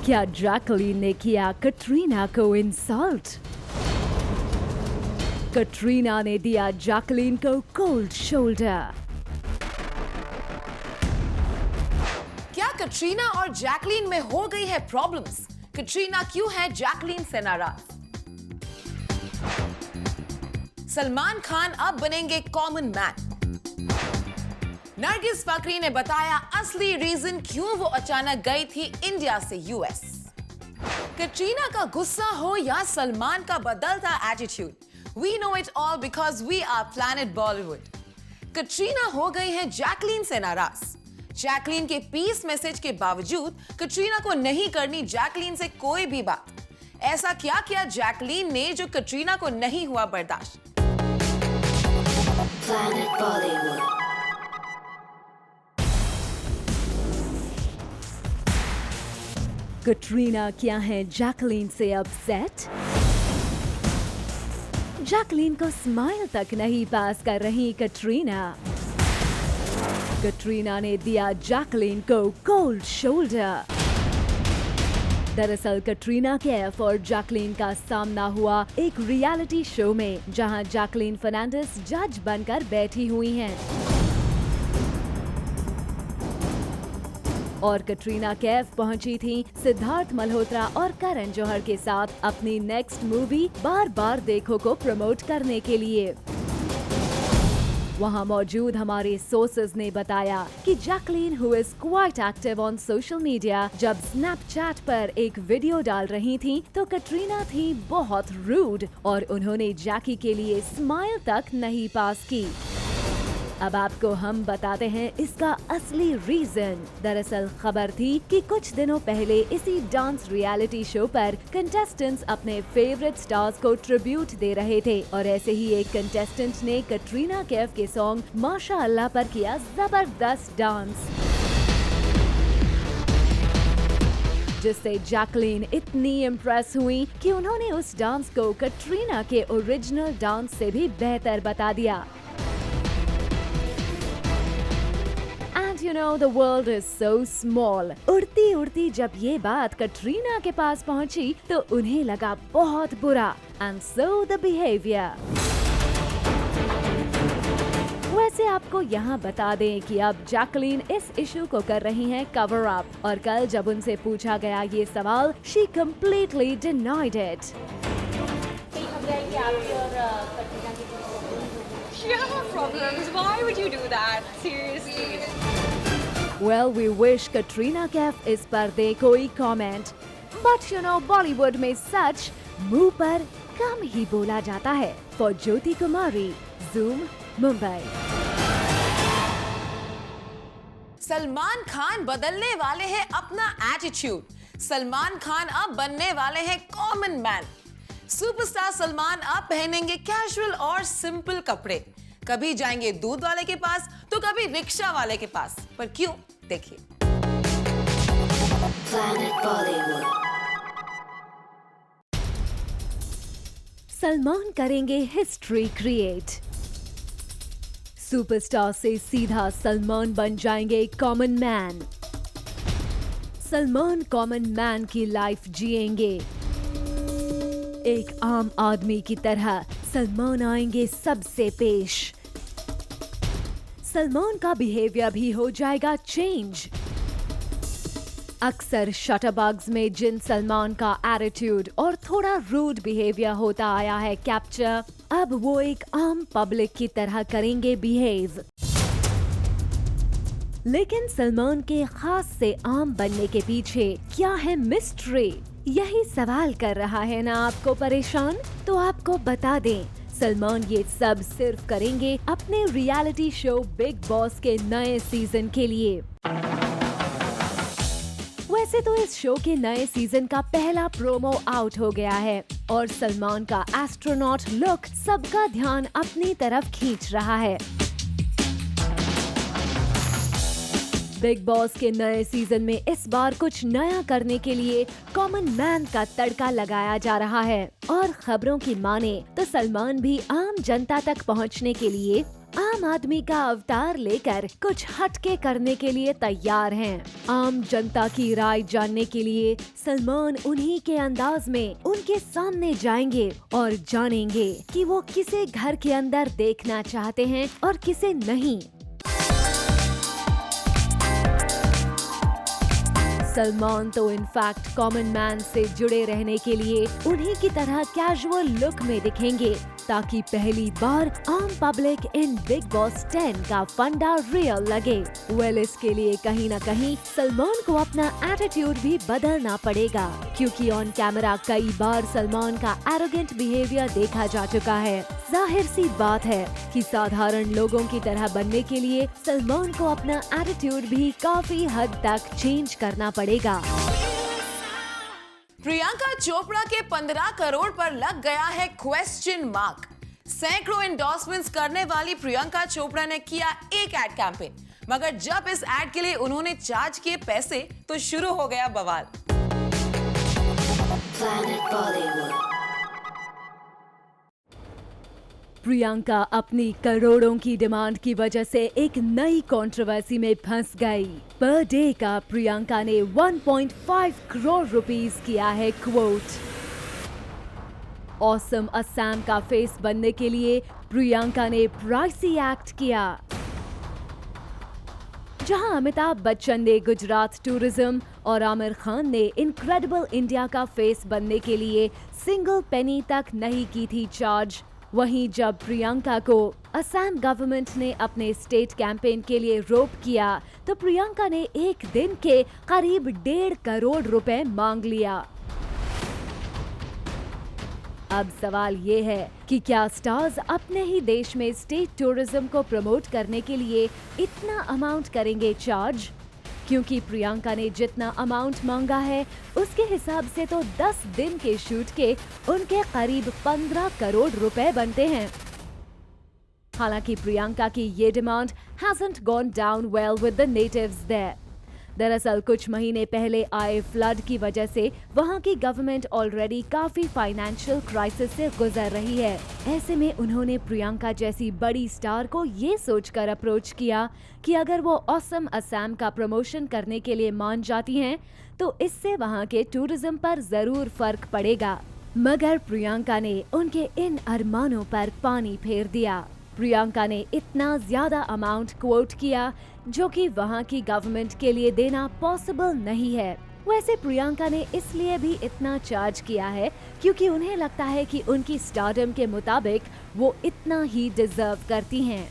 क्या जैकलीन ने किया कटरीना को इंसल्ट? कटरीना ने दिया जैकलीन को कोल्ड शोल्डर। क्या कटरीना और जैकलीन में हो गई है प्रॉब्लम्स? कटरीना क्यों है जैकलीन से नाराज? सलमान खान अब बनेंगे कॉमन मैन। नरगिस फाकरी ने बताया असली रीजन क्यों वो अचानक गई थी इंडिया से यूएस। कटरीना का गुस्सा हो या सलमान का बदलता attitude, we know it all because we are planet Bollywood. Katrina हो गई है जैकलीन से नाराज। जैकलीन के पीस मैसेज के बावजूद कटरीना को नहीं करनी जैकलीन से कोई भी बात। ऐसा क्या किया जैकलीन ने जो कटरीना को नहीं हुआ बर्दाश्त? प्लैनेट बॉलीवुड। कटरीना क्या है जैकलीन से अपसेट? जैकलीन को स्माइल तक नहीं पास कर रही कटरीना। कटरीना ने दिया जैकलीन को कोल्ड शोल्डर। दरअसल कटरीना कैफ और जैकलीन का सामना हुआ एक रियलिटी शो में, जहां जैकलीन फर्नांडिस जज बनकर बैठी हुई हैं और कटरीना कैफ पहुंची थी सिद्धार्थ मल्होत्रा और करण जौहर के साथ अपनी नेक्स्ट मूवी बार बार देखो को प्रमोट करने के लिए। वहां मौजूद हमारे सोर्सेज ने बताया कि Jacqueline who is quite active on social media जब स्नैपचैट पर एक वीडियो डाल रही थी तो कटरीना थी बहुत रूड और उन्होंने जैकी के लिए स्माइल तक नहीं पास की। अब आपको हम बताते हैं इसका असली रीजन। दरअसल खबर थी कि कुछ दिनों पहले इसी डांस रियलिटी शो पर कंटेस्टेंट्स अपने फेवरेट स्टार्स को ट्रिब्यूट दे रहे थे और ऐसे ही एक कंटेस्टेंट ने कटरीना कैफ के सॉन्ग माशाअल्लाह पर किया जबरदस्त डांस, जिससे जैकलीन इतनी इम्प्रेस हुई कि उन्होंने उस डांस को कटरीना के ओरिजिनल डांस से भी बेहतर बता दिया। You know, the world is so small. उड़ती उड़ती जब ये बात कटरीना के पास पहुंची तो उन्हें लगा बहुत बुरा। And so the behavior. वैसे आपको यहाँ बता दें कि अब जैकलीन इस इशू को कर रही हैं कवर अप और कल जब उनसे पूछा गया ये सवाल, she completely denied it. You have problems. Why would you do that? Seriously. Well, we wish Katrina Kaif इस पर दे कोई comment. But you know, Bollywood में सच मुंह पर कम ही बोला जाता है। For Jyoti Kumari, Zoom, Mumbai. Salman Khan बदलने वाले हैं अपना एटीट्यूड। सलमान खान अब बनने वाले हैं कॉमन मैन। सुपरस्टार सलमान अब पहनेंगे कैजुअल और सिंपल कपड़े। कभी जाएंगे दूध वाले के पास तो कभी रिक्शा वाले के पास। पर क्यों? देखिए। सलमान करेंगे हिस्ट्री क्रिएट। सुपरस्टार से सीधा सलमान बन जाएंगे common man. Salman common man की लाइफ जिएंगे। एक आम आदमी की तरह सलमान आएंगे सबसे पेश। सलमान का बिहेवियर भी हो जाएगा चेंज। अक्सर शटरबग्स में जिन सलमान का एटीट्यूड और थोड़ा रूड बिहेवियर होता आया है कैप्चर, अब वो एक आम पब्लिक की तरह करेंगे बिहेव। लेकिन सलमान के खास से आम बनने के पीछे क्या है मिस्ट्री? यही सवाल कर रहा है ना आपको परेशान? तो आपको बता दें, सलमान ये सब सिर्फ करेंगे अपने रियलिटी शो बिग बॉस के नए सीजन के लिए। वैसे तो इस शो के नए सीजन का पहला प्रोमो आउट हो गया है और सलमान का एस्ट्रोनॉट लुक सबका ध्यान अपनी तरफ खींच रहा है। बिग बॉस के नए सीजन में इस बार कुछ नया करने के लिए कॉमन मैन का तड़का लगाया जा रहा है और खबरों की माने तो सलमान भी आम जनता तक पहुंचने के लिए आम आदमी का अवतार लेकर कुछ हटके करने के लिए तैयार हैं। आम जनता की राय जानने के लिए सलमान उन्हीं के अंदाज में उनके सामने जाएंगे और जानेंगे कि वो किसे घर के अंदर देखना चाहते हैं और किसे नहीं। सलमान तो इनफैक्ट कॉमन मैन से जुड़े रहने के लिए उन्हीं की तरह कैजुअल लुक में दिखेंगे ताकि पहली बार आम पब्लिक इन बिग बॉस 10 का फंडा रियल लगे। वेल, इसके लिए कहीं न कहीं सलमान को अपना एटीट्यूड भी बदलना पड़ेगा क्योंकि ऑन कैमरा कई बार सलमान का एरोगेंट बिहेवियर देखा जा चुका है। जाहिर सी बात है कि साधारण लोगों की तरह बनने के लिए सलमान को अपना एटीट्यूड भी काफी हद तक चेंज करना पड़ेगा। प्रियंका चोपड़ा के 15 करोड़ पर लग गया है क्वेश्चन मार्क। सैकड़ों एंडोर्समेंट्स करने वाली प्रियंका चोपड़ा ने किया एक एड कैंपेन, मगर जब इस एड के लिए उन्होंने चार्ज किए पैसे तो शुरू हो गया बवाल। प्रियंका अपनी करोड़ों की डिमांड की वजह से एक नई कंट्रोवर्सी में फंस गई। पर डे का प्रियंका ने 1.5 करोड़ रुपीस किया है क्वोट। ऑसम असम का फेस बनने के लिए प्रियंका ने प्राइसी एक्ट किया। जहां अमिताभ बच्चन ने गुजरात टूरिज्म और आमिर खान ने इनक्रेडिबल इंडिया का फेस बनने के लिए सिंगल पेनी तक नहीं की थी चार्ज, वहीं जब प्रियंका को असम गवर्नमेंट ने अपने स्टेट कैंपेन के लिए रोप किया तो प्रियंका ने एक दिन के करीब 1.5 करोड़ रुपए मांग लिया। अब सवाल ये है कि क्या स्टार्स अपने ही देश में स्टेट टूरिज्म को प्रमोट करने के लिए इतना अमाउंट करेंगे चार्ज? क्योंकि प्रियंका ने जितना अमाउंट मांगा है उसके हिसाब से तो 10 दिन के शूट के उनके करीब 15 करोड़ रुपए बनते हैं। हालांकि प्रियंका की ये demand hasn't gone down well with the natives there। दरअसल कुछ महीने पहले आए फ्लड की वजह से वहां की गवर्नमेंट ऑलरेडी काफी फाइनेंशियल क्राइसिस से गुजर रही है। ऐसे में उन्होंने प्रियंका जैसी बड़ी स्टार को ये सोचकर अप्रोच किया कि अगर वो ऑसम असम का प्रमोशन करने के लिए मान जाती हैं, तो इससे वहां के टूरिज्म पर जरूर फर्क पड़ेगा। मगर प्रियंका ने उनके इन अरमानों पर पानी फेर दिया। प्रियंका ने इतना ज्यादा अमाउंट क्वोट किया जो कि वहां की गवर्नमेंट के लिए देना पॉसिबल नहीं है। वैसे प्रियंका ने इसलिए भी इतना चार्ज किया है क्योंकि उन्हें लगता है कि उनकी स्टारडम के मुताबिक वो इतना ही डिजर्व करती हैं।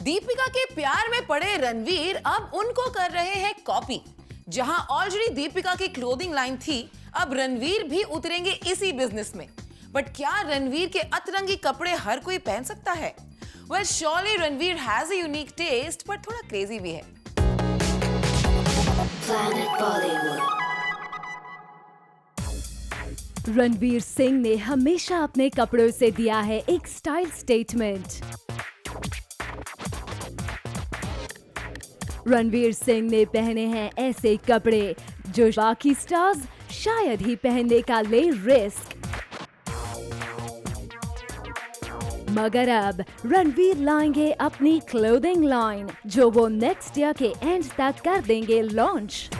दीपिका के प्यार में पड़े रणवीर अब उनको कर रहे हैं कॉपी। जहां ऑलरेडी दीपिका की क्लोथिंग लाइन थी, अब रणवीर भी उतरेंगे इसी बिजनेस में। बट क्या रणवीर के अतरंगी कपड़े हर कोई पहन सकता है? Well, surely Ranveer has a unique taste, पर थोड़ा क्रेजी भी है। रणवीर सिंह ने हमेशा अपने कपड़ों से दिया है एक स्टाइल स्टेटमेंट। रणवीर सिंह ने पहने हैं ऐसे कपड़े जो बाकी स्टार्स शायद ही पहनने का ले रिस्क। मगर अब रणवीर लाएंगे अपनी क्लोथिंग लाइन जो वो नेक्स्ट ईयर के एंड तक कर देंगे लॉन्च।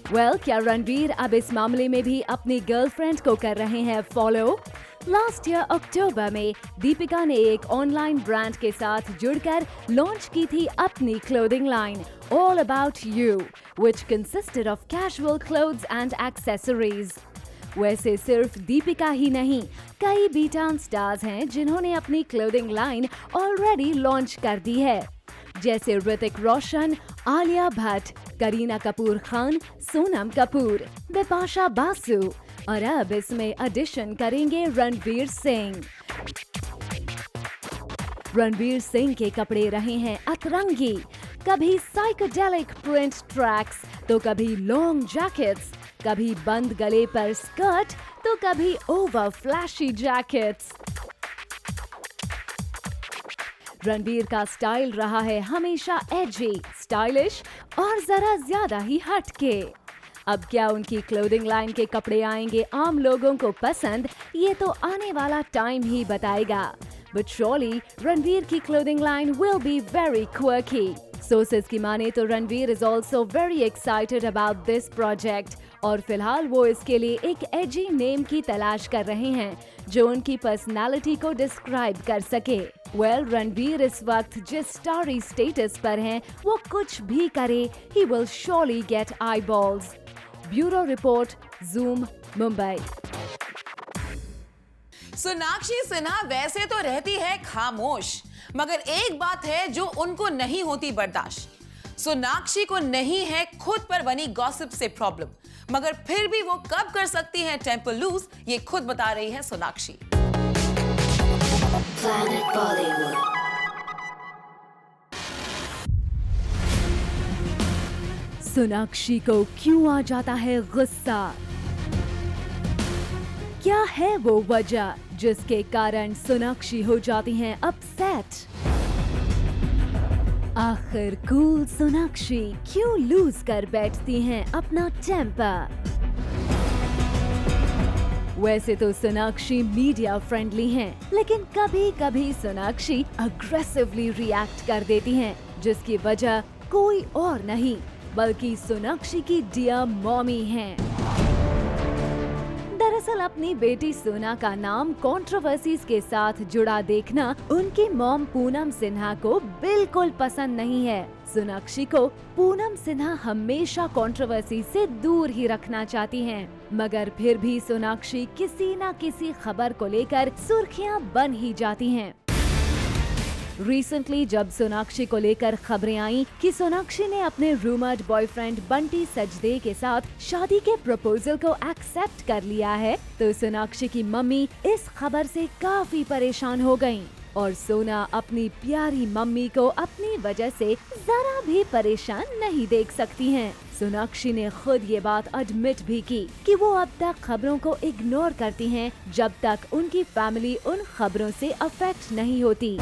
क्या रणवीर अब इस मामले में भी अपनी गर्लफ्रेंड को कर रहे हैं फॉलो? लास्ट ईयर अक्टूबर में दीपिका ने एक ऑनलाइन ब्रांड के साथ जुड़कर लॉन्च की थी अपनी clothing line all about you, which consisted of casual clothes and accessories. वैसे सिर्फ दीपिका ही नहीं, कई बी-टाउन स्टार्स हैं जिन्होंने अपनी क्लोथिंग लाइन ऑलरेडी लॉन्च कर दी है, जैसे ऋतिक रोशन, आलिया भट्ट, करीना कपूर खान, सोनम कपूर, बिपाशा बासु और अब इसमें एडिशन करेंगे रणवीर सिंह। रणवीर सिंह के कपड़े रहे हैं अतरंगी, कभी साइकोडेलिक प्रिंट ट्रैक्स तो कभी लॉन्ग जैकेट्स, कभी बंद गले पर स्कर्ट तो कभी ओवर फ्लैशी जैकेट्स। रणवीर का स्टाइल रहा है हमेशा एजी, स्टाइलिश और जरा ज्यादा ही हटके। अब क्या उनकी क्लोथिंग लाइन के कपड़े आएंगे आम लोगों को पसंद, ये तो आने वाला टाइम ही बताएगा। But surely रणवीर की clothing line will be very quirky. Sources की माने तो Ranveer is also very excited about this project और फिलहाल वो इसके लिए एक एजी नेम की तलाश कर रहे हैं जो उनकी पर्सनालिटी को डिस्क्राइब कर सके। रणवीर इस वक्त जिस स्टारी स्टेटस पर हैं, वो कुछ भी करे, he will surely get eyeballs. Bureau report, Zoom, Mumbai. Sonakshi Sinha वैसे तो रहती है खामोश, मगर एक बात है जो उनको नहीं होती बर्दाश्त। सोनाक्षी को नहीं है खुद पर बनी गॉसिप से प्रॉब्लम, मगर फिर भी वो कब कर सकती है टेम्पर लूज, ये खुद बता रही है सोनाक्षी। सोनाक्षी को क्यों आ जाता है गुस्सा? क्या है वो वजह जिसके कारण सोनाक्षी हो जाती हैं अपसेट? आखिर कूल सोनाक्षी क्यों लूज कर बैठती हैं अपना टेम्पर? वैसे तो सोनाक्षी मीडिया फ्रेंडली हैं, लेकिन कभी कभी सोनाक्षी अग्रेसिवली रिएक्ट कर देती हैं, जिसकी वजह कोई और नहीं बल्कि सोनाक्षी की डियर मॉमी हैं। दरअसल अपनी बेटी सोना का नाम कंट्रोवर्सीज के साथ जुड़ा देखना उनकी मॉम पूनम सिन्हा को बिल्कुल पसंद नहीं है। सोनाक्षी को पूनम सिन्हा हमेशा कंट्रोवर्सी से दूर ही रखना चाहती हैं, मगर फिर भी सोनाक्षी किसी न किसी खबर को लेकर सुर्खियां बन ही जाती हैं। रिसेंटली जब सोनाक्षी को लेकर खबरें आई कि सोनाक्षी ने अपने रूमर्ड बॉयफ्रेंड बंटी सजदे के साथ शादी के प्रपोजल को एक्सेप्ट कर लिया है, तो सोनाक्षी की मम्मी इस खबर से काफी परेशान हो गईं और सोना अपनी प्यारी मम्मी को अपनी वजह से जरा भी परेशान नहीं देख सकती हैं। सोनाक्षी ने खुद ये बात एडमिट भी की कि वो अब तक खबरों को इग्नोर करती हैं जब तक उनकी फैमिली उन खबरों से अफेक्ट नहीं होती।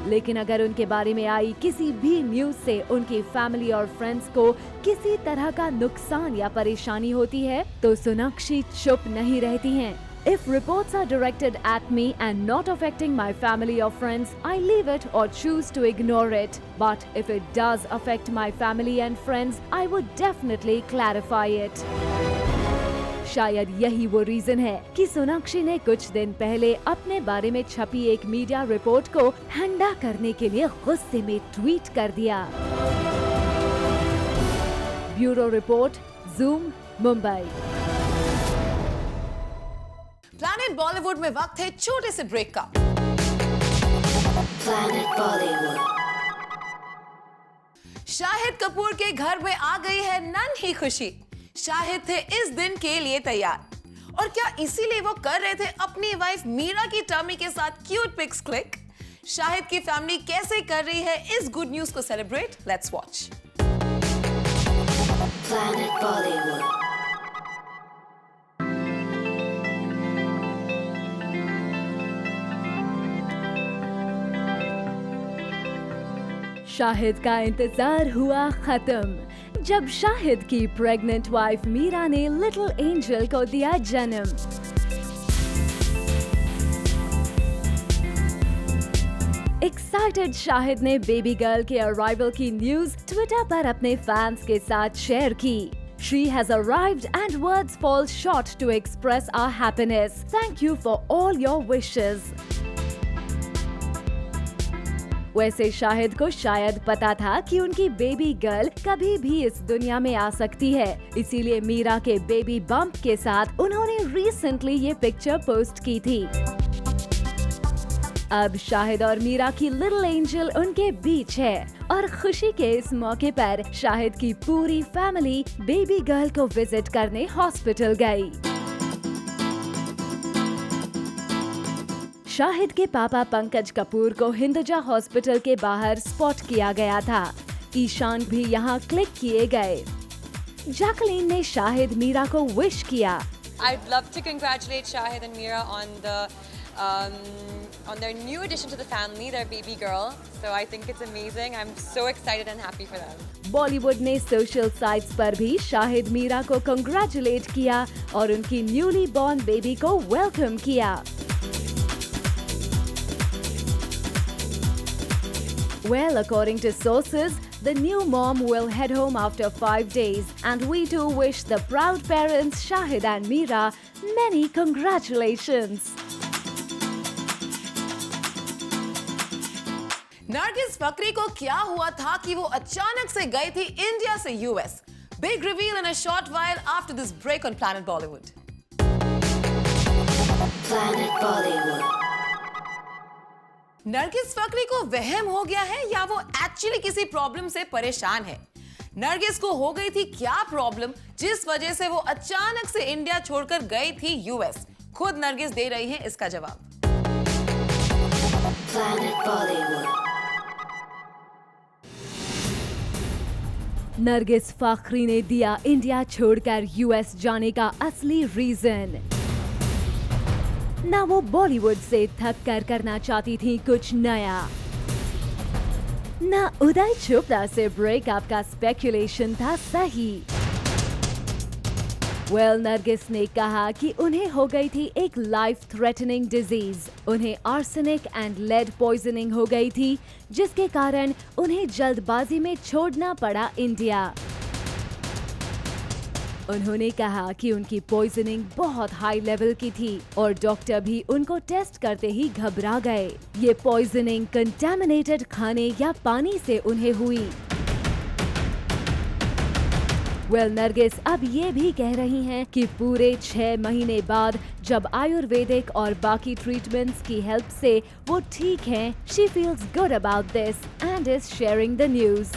लेकिन अगर उनके बारे में आई किसी भी न्यूज से उनकी फैमिली और फ्रेंड्स को किसी तरह का नुकसान या परेशानी होती है, तो सोनाक्षी चुप नहीं रहती हैं। If reports are directed at me and not affecting my family or friends, I leave it or choose to ignore it. But if it does affect my family and friends, I would definitely clarify it. शायद यही वो reason है कि सोनाक्षी ने कुछ दिन पहले अपने बारे में छपी एक मीडिया रिपोर्ट को ठंडा करने के लिए गुस्से में ट्वीट कर दिया। Bureau report, Zoom, Mumbai. Planet Bollywood में वक्त है छोटे से ब्रेक का। शाहिद कपूर के घर में आ गई है नन्ही खुशी। शाहिद थे इस दिन के लिए तैयार, और क्या इसीलिए वो कर रहे थे अपनी वाइफ मीरा की टमी के साथ क्यूट पिक्स क्लिक? शाहिद की फैमिली कैसे कर रही है इस गुड न्यूज को celebrate? Let's watch. Planet Bollywood. Shahid का इंतजार हुआ खत्म जब शाहिद की प्रेग्नेंट वाइफ मीरा ने लिटिल एंजल को दिया जन्म। एक्साइटेड शाहिद ने बेबी गर्ल के अराइवल की न्यूज ट्विटर पर अपने फैंस के साथ शेयर की। She has arrived and words fall short to express our happiness. Thank you for all your wishes. वैसे शाहिद को शायद पता था कि उनकी बेबी गर्ल कभी भी इस दुनिया में आ सकती है, इसीलिए मीरा के बेबी बम्प के साथ उन्होंने रिसेंटली ये पिक्चर पोस्ट की थी। अब शाहिद और मीरा की लिटिल एंजल उनके बीच है और खुशी के इस मौके पर शाहिद की पूरी फैमिली बेबी गर्ल को विजिट करने हॉस्पिटल गई। शाहिद के पापा पंकज कपूर को हिंदुजा हॉस्पिटल के बाहर स्पॉट किया गया था। ईशान भी यहाँ क्लिक किए गए। जैकलीन ने शाहिद मीरा को विश किया। I'd love to congratulate Shahid and Mira on the on their new addition to the family, their baby girl. So I think it's amazing. I'm so excited and happy for them. Bollywood ने social sites पर भी शाहिद मीरा को congratulate किया और उनकी newly born baby को welcome किया। Well, according to sources, the new mom will head home after 5 days, and we do wish the proud parents Shahid and Meera many congratulations. Nargis Fakhri को क्या हुआ था कि वो अचानक से गई थी इंडिया से US? Big reveal in a short while after this break on Planet Bollywood. Planet Bollywood. Nargis Fakhri को वहम हो गया है या वो एक्चुअली किसी प्रॉब्लम से परेशान है? नरगिस को हो गई थी क्या प्रॉब्लम जिस वजह से वो अचानक से इंडिया छोड़कर गई थी यूएस? खुद नरगिस दे रही है इसका जवाब। Planet Bollywood. नरगिस फाखरी ने दिया इंडिया छोड़कर यूएस जाने का असली रीजन। ना वो बॉलीवुड से थक कर करना चाहती थी कुछ नया, ना उदय चोपड़ा से ब्रेकअप का स्पेकुलेशन था सही। नरगिस ने कहा कि उन्हें हो गई थी एक लाइफ थ्रेटनिंग डिजीज। उन्हें आर्सेनिक एंड लेड पॉइजनिंग हो गई थी, जिसके कारण उन्हें जल्दबाजी में छोड़ना पड़ा इंडिया। उन्होंने कहा कि उनकी पॉइजनिंग बहुत हाई लेवल की थी और डॉक्टर भी उनको टेस्ट करते ही घबरा गए। ये पॉइजनिंग कंटामिनेटेड खाने या पानी से उन्हें हुई। नरगिस अब ये भी कह रही हैं कि पूरे 6 महीने बाद जब आयुर्वेदिक और बाकी ट्रीटमेंट्स की हेल्प से वो ठीक हैं, she feels good about this and is sharing the news.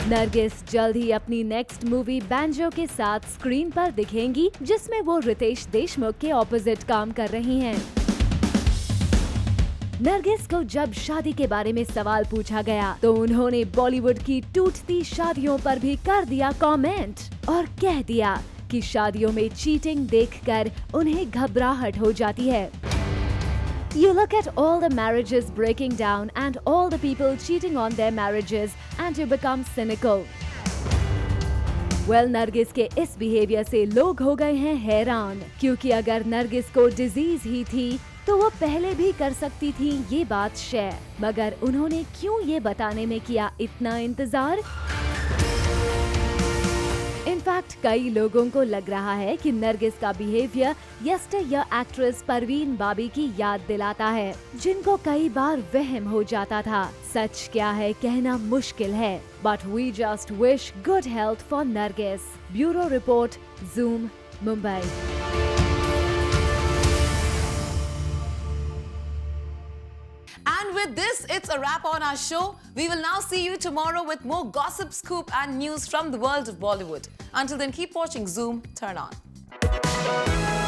Nargis जल्द ही अपनी नेक्स्ट मूवी बैंजो के साथ स्क्रीन पर दिखेंगी, जिसमें वो रितेश देशमुख के ऑपोजिट काम कर रही हैं। नरगिस को जब शादी के बारे में सवाल पूछा गया तो उन्होंने बॉलीवुड की टूटती शादियों पर भी कर दिया कमेंट और कह दिया कि शादियों में चीटिंग देखकर उन्हें घबराहट हो जाती है। You look at all the marriages breaking down and all the people cheating on their marriages and you become cynical. Nargis के इस बिहेवियर से लोग हो गए हैं हैरान, क्योंकि अगर नरगिस को डिजीज ही थी तो वो पहले भी कर सकती थी ये बात शेयर, मगर उन्होंने क्यों ये बताने में किया इतना इंतजार? इनफैक्ट कई लोगों को लग रहा है कि नरगिस का बिहेवियर यस्टरयर एक्ट्रेस परवीन बाबी की याद दिलाता है, जिनको कई बार वहम हो जाता था। सच क्या है कहना मुश्किल है, but we just wish good health for Nargis. Bureau report, zoom, Mumbai. And with this, it's a wrap on our show. We will now see you tomorrow with more gossip, scoop and news from the world of Bollywood. Until then, keep watching Zoom. Turn on.